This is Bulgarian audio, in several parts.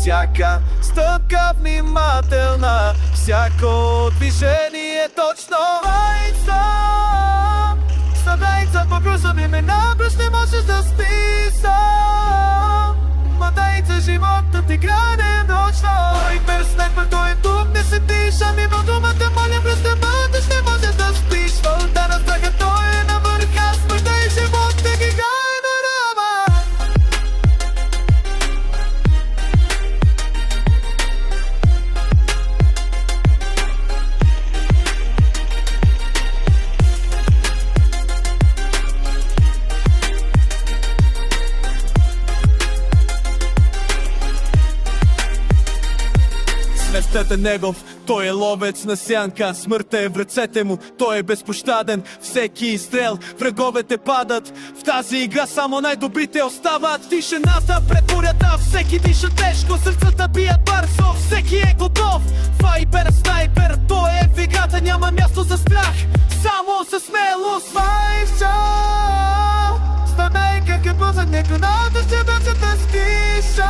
всяка стъпка внимателна, всяко движение точно. Страдайца по грузови имена, плюс не можеш да спиш сам. Младайца, живота ти гране нощно. Ой, перснет, той е тук, не седиш, ами в думата моля, плюс не бъдеш, не можеш да спиш. Вълта на страха, той е на върха, смъртта и живота ги грае на рама. Смъртът е негов, той е ловец на сянка. Смъртта е в ръцете му, той е безпощаден. Всеки изстрел, враговете падат. В тази игра само най-добрите остават. Тишината пред бурята, всеки диша тежко. Сърцата бият бързо, всеки е готов. Файпер, снайпер, той е в играта. Няма място за страх, само със смелост. Станай как е бъзът, нека надо се бъде да стиша.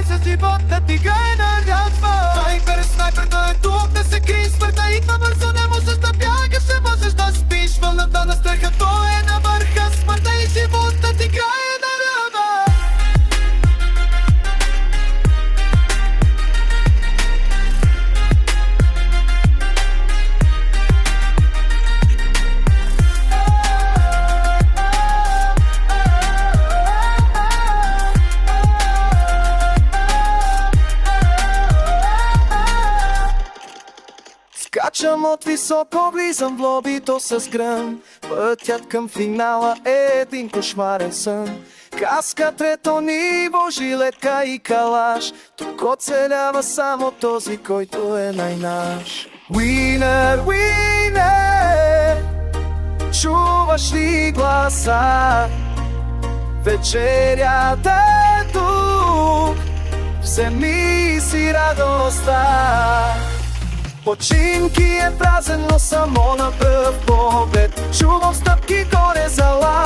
За живота ти гай нарядва. Снайпер, снайпер, той е тук да се крие. Смъртта идва бързо, не можеш да бягаш, не можеш да спиш. Вълната на страха, той е на върха. Смъртта и живота ти гай нарядва. Качам от високо, влизам в лобито с гръм. Пътят към финала е един кошмарен сън. Каска трето ниво, жилетка и калаш. Тук оцелява само този, който е най-наш. Winner, winner, чуваш ли гласа? Вечерята е тук, вземи си радостта. Починки е празен, но само на пръв поглед чувам стъпки горе зала.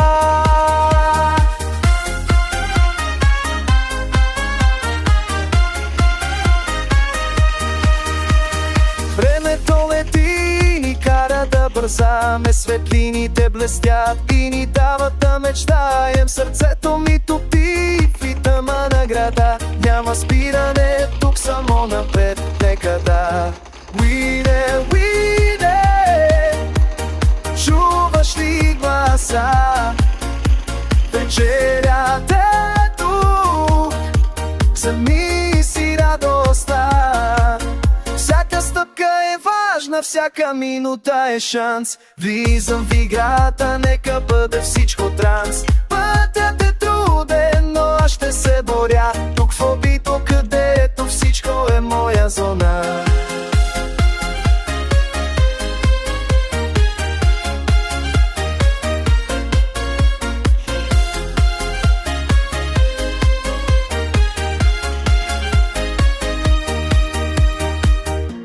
Времето лети и ни кара да бързаме. Светлините блестят и ни дават да мечтаем. Сърцето ми топи в ритъма на града. Няма спиране, тук само напред, нека да. Winner, winner, чуваш ли гласа? Вечерята е тук, вземи си радостта. Всяка стъпка е важна, всяка минута е шанс. Влизам в играта, нека бъде всичко транс. Пътят е труден, но аз ще се боря. Тук в обито, където всичко е моя зона.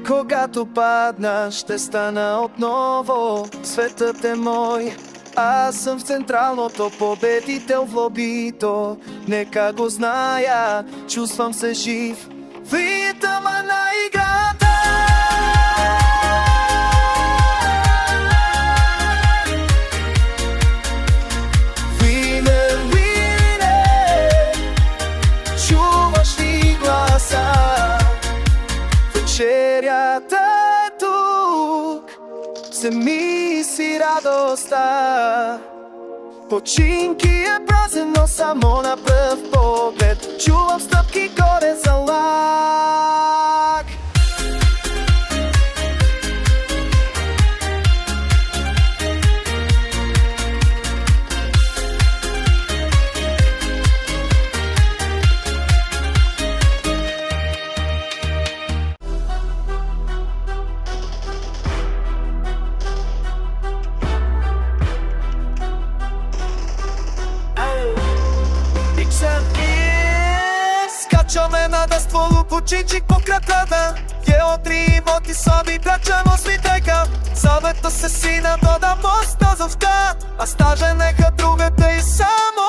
Когато падна, ще стана отново. Светът е мой, аз съм в централното, победител в лобито. Нека го зная, чувствам се жив в ритъма на играта. Winner, winner, чуваш ли гласа? Вечерята е тук, вземи си радостта. Починки е празен, но само на пръв поглед чувам стъпки горе залак. Скачаме на стволу, починчик по краката. Геотри имоти соби, плячем осмитека. Съвета се сина, дода мост на завка. А стаже нека другата и само